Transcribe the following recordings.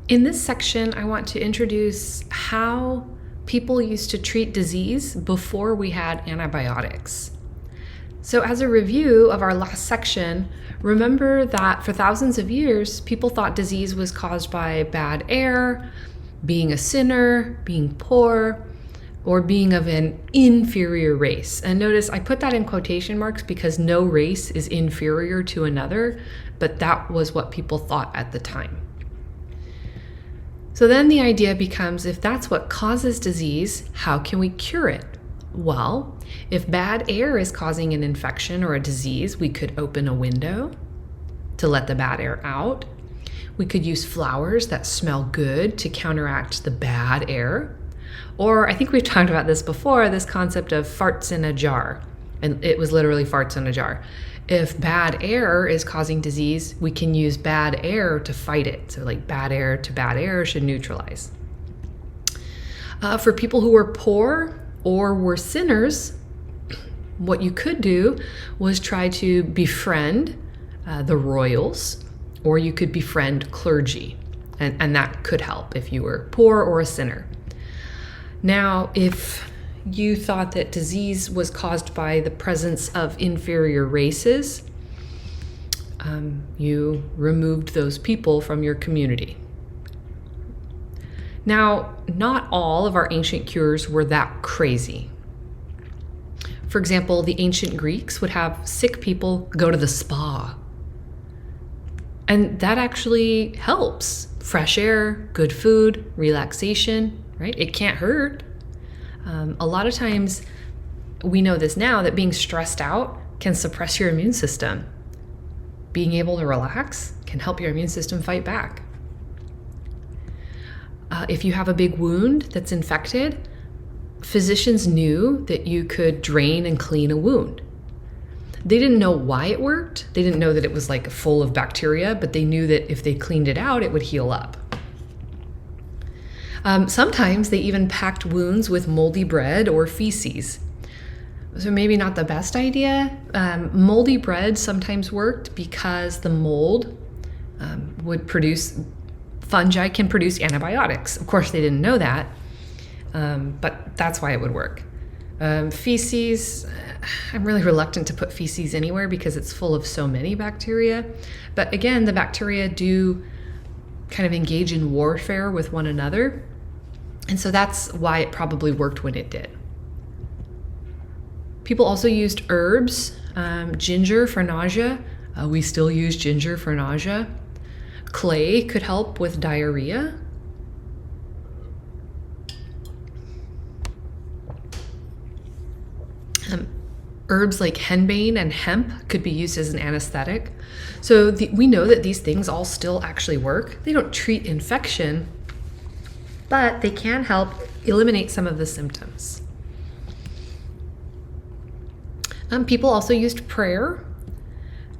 In this section, I want to introduce how people used to treat disease before we had antibiotics. So as a review of our last section, remember that for thousands of years, people thought disease was caused by bad air, being a sinner, being poor, or being of an inferior race. And notice I put that in quotation marks because no race is inferior to another, but that was what people thought at the time. So then the idea becomes, if that's what causes disease, how can we cure it? Well, if bad air is causing an infection or a disease, we could open a window to let the bad air out. We could use flowers that smell good to counteract the bad air. Or I think we've talked about this before, this concept of farts in a jar. And it was literally farts in a jar. If bad air is causing disease, we can use bad air to fight it. So like bad air to bad air should neutralize. For people who were poor or were sinners, what you could do was try to befriend the royals, or you could befriend clergy. And that could help if you were poor or a sinner. Now, if you thought that disease was caused by the presence of inferior races, you removed those people from your community. Now, not all of our ancient cures were that crazy. For example, the ancient Greeks would have sick people go to the spa. And that actually helps. Fresh air, good food, relaxation, right? It can't hurt. A lot of times, we know this now, that being stressed out can suppress your immune system. Being able to relax can help your immune system fight back. If you have a big wound that's infected, physicians knew that you could drain and clean a wound. They didn't know why it worked. They didn't know that it was like full of bacteria, but they knew that if they cleaned it out, it would heal up. Sometimes they even packed wounds with moldy bread or feces. So maybe not the best idea. Moldy bread sometimes worked because the mold would produce, fungi can produce antibiotics. Of course, they didn't know that, but that's why it would work. Feces, I'm really reluctant to put feces anywhere because it's full of so many bacteria. But again, the bacteria do kind of engage in warfare with one another. And so that's why it probably worked when it did. People also used herbs, ginger for nausea. We still use ginger for nausea. Clay could help with diarrhea. Herbs like henbane and hemp could be used as an anesthetic. So we know that these things all still actually work. They don't treat infection, but they can help eliminate some of the symptoms. People also used prayer.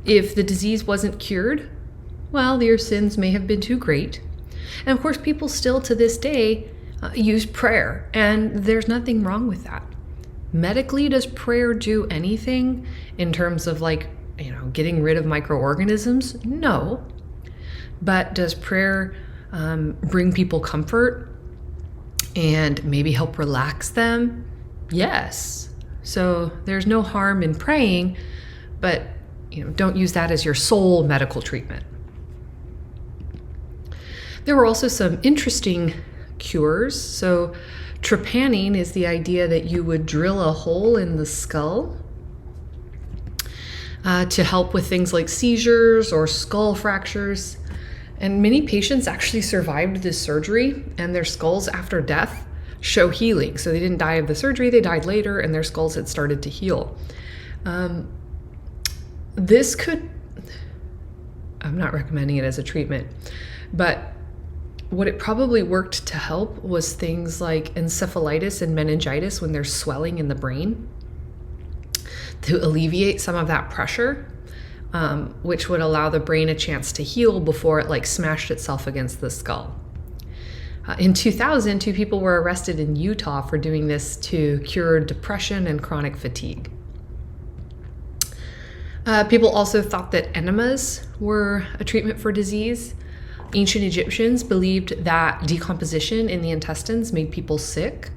If the disease wasn't cured, well, your sins may have been too great. And of course, people still to this day use prayer, and there's nothing wrong with that. Medically, does prayer do anything in terms of getting rid of microorganisms? No. But does prayer bring people comfort and maybe help relax them? Yes. So there's no harm in praying, but don't use that as your sole medical treatment. There were also some interesting cures. So trepanning is the idea that you would drill a hole in the skull to help with things like seizures or skull fractures. And many patients actually survived this surgery, and their skulls after death show healing. So they didn't die of the surgery, they died later, and their skulls had started to heal. This could, I'm not recommending it as a treatment, but what it probably worked to help was things like encephalitis and meningitis when there's swelling in the brain, to alleviate some of that pressure, which would allow the brain a chance to heal before it smashed itself against the skull. In 2000, 2 people were arrested in Utah for doing this to cure depression and chronic fatigue. People also thought that enemas were a treatment for disease. Ancient Egyptians believed that decomposition in the intestines made people sick.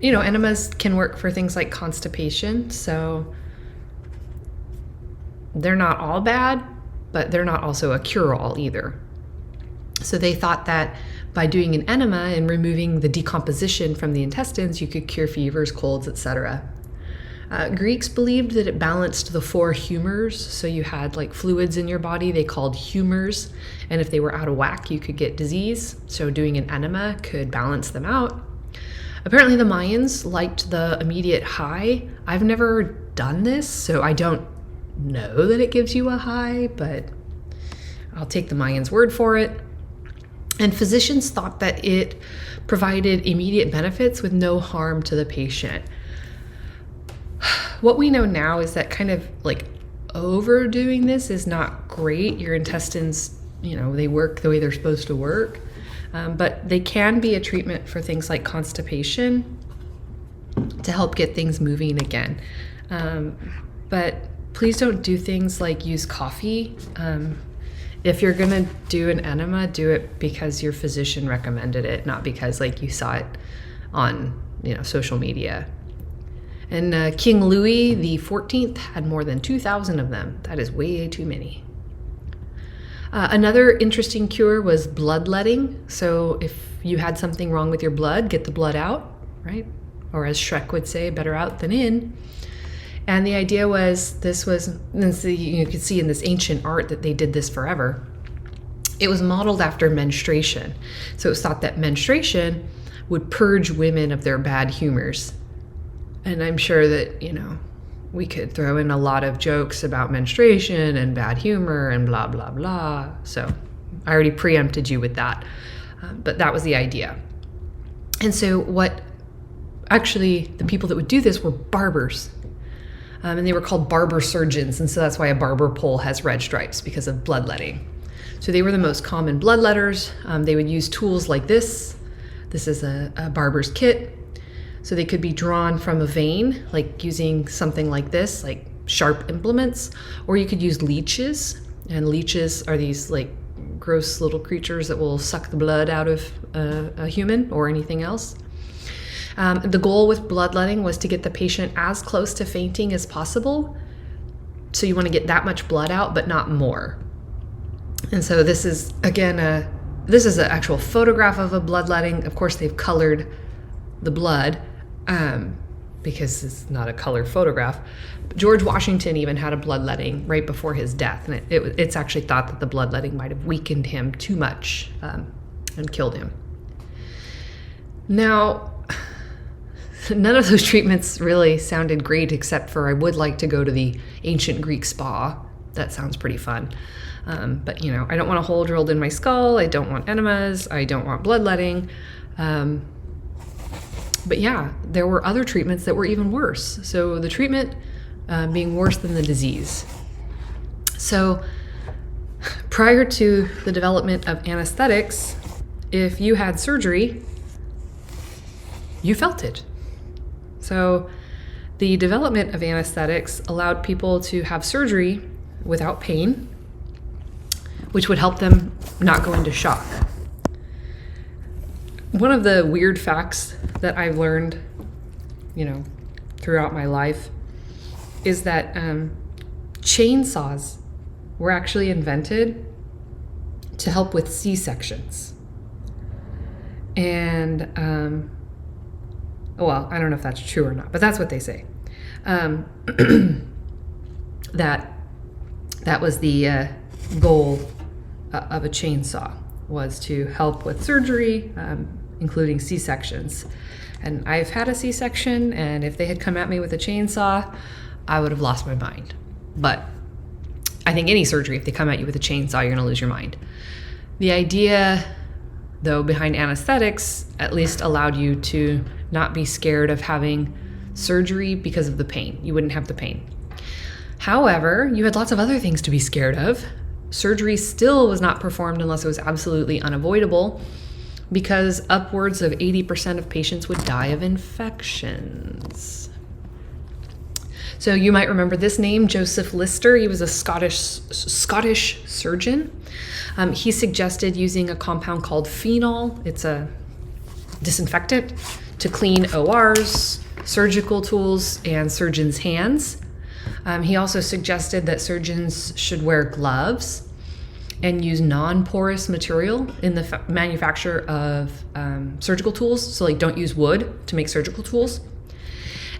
Enemas can work for things like constipation, so they're not all bad, but they're not also a cure-all either. So they thought that by doing an enema and removing the decomposition from the intestines, you could cure fevers, colds, etc. Greeks believed that it balanced the 4 humors. So you had like fluids in your body, they called humors. And if they were out of whack, you could get disease. So doing an enema could balance them out. Apparently the Mayans liked the immediate high. I've never done this, so I don't know that it gives you a high, but I'll take the Mayans' word for it. And physicians thought that it provided immediate benefits with no harm to the patient. What we know now is that kind of like overdoing this is not great. Your intestines, they work the way they're supposed to work. But they can be a treatment for things like constipation to help get things moving again. But please don't do things like use coffee. If you're gonna do an enema, do it because your physician recommended it, not because you saw it on social media. And King Louis the 14th had more than 2,000 of them. That is way too many. Another interesting cure was bloodletting. So if you had something wrong with your blood, get the blood out, right? Or as Shrek would say, better out than in. And the idea was you could see in this ancient art that they did this forever. It was modeled after menstruation. So it was thought that menstruation would purge women of their bad humors. And I'm sure that, we could throw in a lot of jokes about menstruation and bad humor and blah, blah, blah. So I already preempted you with that. But that was the idea. And so the people that would do this were barbers. And they were called barber surgeons. And so that's why a barber pole has red stripes, because of bloodletting. So they were the most common bloodletters. They would use tools like this. This is a barber's kit. So they could be drawn from a vein, like using something like this, like sharp implements, or you could use leeches. And leeches are these gross little creatures that will suck the blood out of a human or anything else. The goal with bloodletting was to get the patient as close to fainting as possible. So you want to get that much blood out, but not more. And so this is, again, this is an actual photograph of a bloodletting. Of course, they've colored the blood because it's not a color photograph. George Washington even had a bloodletting right before his death. And it's actually thought that the bloodletting might have weakened him too much and killed him. Now, none of those treatments really sounded great, except for I would like to go to the ancient Greek spa. That sounds pretty fun. But, I don't want a hole drilled in my skull. I don't want enemas. I don't want bloodletting. But yeah, there were other treatments that were even worse. So the treatment being worse than the disease. So prior to the development of anesthetics, if you had surgery, you felt it. So the development of anesthetics allowed people to have surgery without pain, which would help them not go into shock. One of the weird facts that I've learned, throughout my life is that chainsaws were actually invented to help with C-sections. And, well, I don't know if that's true or not, but that's what they say. That was the goal of a chainsaw, was to help with surgery, including C-sections. And I've had a C-section, and if they had come at me with a chainsaw, I would have lost my mind. But I think any surgery, if they come at you with a chainsaw, you're gonna lose your mind. The idea, though, behind anesthetics at least allowed you to not be scared of having surgery because of the pain. You wouldn't have the pain. However, you had lots of other things to be scared of. Surgery still was not performed unless it was absolutely unavoidable, because upwards of 80% of patients would die of infections. So you might remember this name, Joseph Lister. He was a Scottish surgeon. He suggested using a compound called phenol. It's a disinfectant to clean ORs, surgical tools, and surgeons' hands. He also suggested that surgeons should wear gloves and use non-porous material in the manufacture of surgical tools. So like don't use wood to make surgical tools.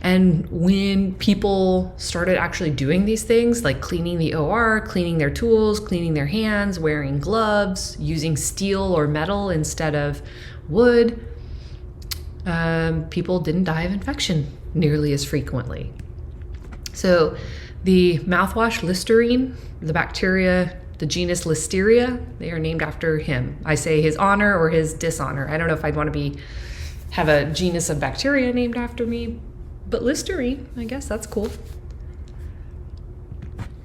And when people started actually doing these things, like cleaning the OR, cleaning their tools, cleaning their hands, wearing gloves, using steel or metal instead of wood, people didn't die of infection nearly as frequently. So the mouthwash Listerine, the bacteria, the genus Listeria, they are named after him. I say his honor or his dishonor. I don't know if I'd want to have a genus of bacteria named after me, but Listerine, I guess that's cool.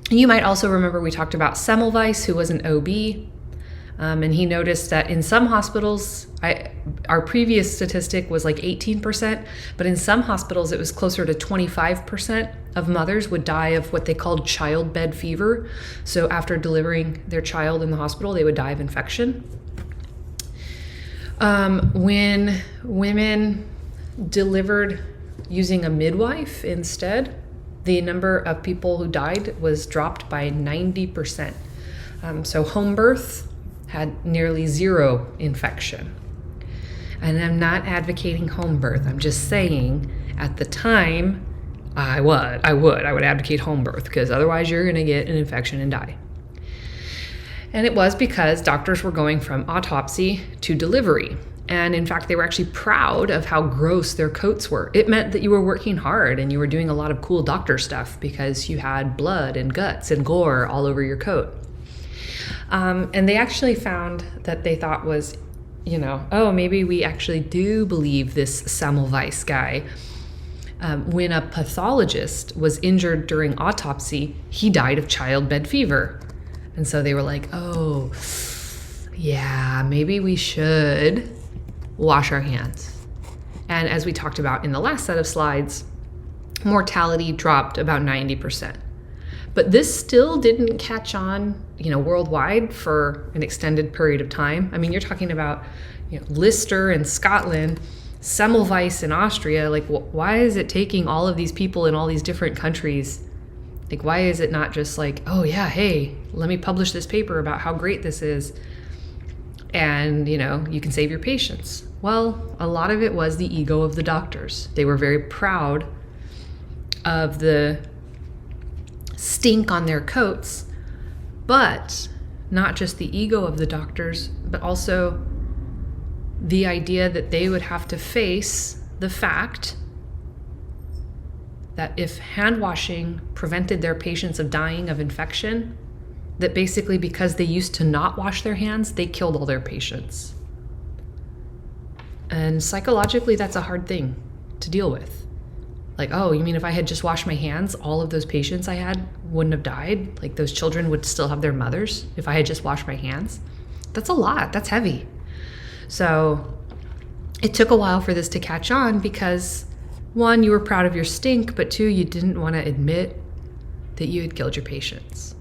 You might also remember we talked about Semmelweis, who was an OB, and he noticed that in some hospitals, our previous statistic was like 18%, but in some hospitals it was closer to 25% of mothers would die of what they called childbed fever. So after delivering their child in the hospital, they would die of infection. When women delivered using a midwife instead, the number of people who died was dropped by 90%. So home birth had nearly zero infection. And I'm not advocating home birth. I'm just saying at the time, I would advocate home birth because otherwise you're going to get an infection and die. And it was because doctors were going from autopsy to delivery. And in fact, they were actually proud of how gross their coats were. It meant that you were working hard and you were doing a lot of cool doctor stuff because you had blood and guts and gore all over your coat. And they actually found that they thought was, oh, maybe we actually do believe this Semmelweis guy. When a pathologist was injured during autopsy, he died of childbed fever. And so they were like, oh, yeah, maybe we should wash our hands. And as we talked about in the last set of slides, mortality dropped about 90%. But this still didn't catch on, worldwide for an extended period of time. I mean, you're talking about, Lister in Scotland, Semmelweis in Austria. Like, why is it taking all of these people in all these different countries? Like, why is it not just like, oh yeah, hey, let me publish this paper about how great this is, and you can save your patients? Well, a lot of it was the ego of the doctors. They were very proud of the stink on their coats, but not just the ego of the doctors, but also the idea that they would have to face the fact that if hand washing prevented their patients of dying of infection, that basically because they used to not wash their hands, they killed all their patients. And psychologically, that's a hard thing to deal with. Like, oh, you mean if I had just washed my hands, all of those patients I had wouldn't have died? Like those children would still have their mothers if I had just washed my hands? That's a lot. That's heavy. So it took a while for this to catch on because, one, you were proud of your stink, but two, you didn't want to admit that you had killed your patients.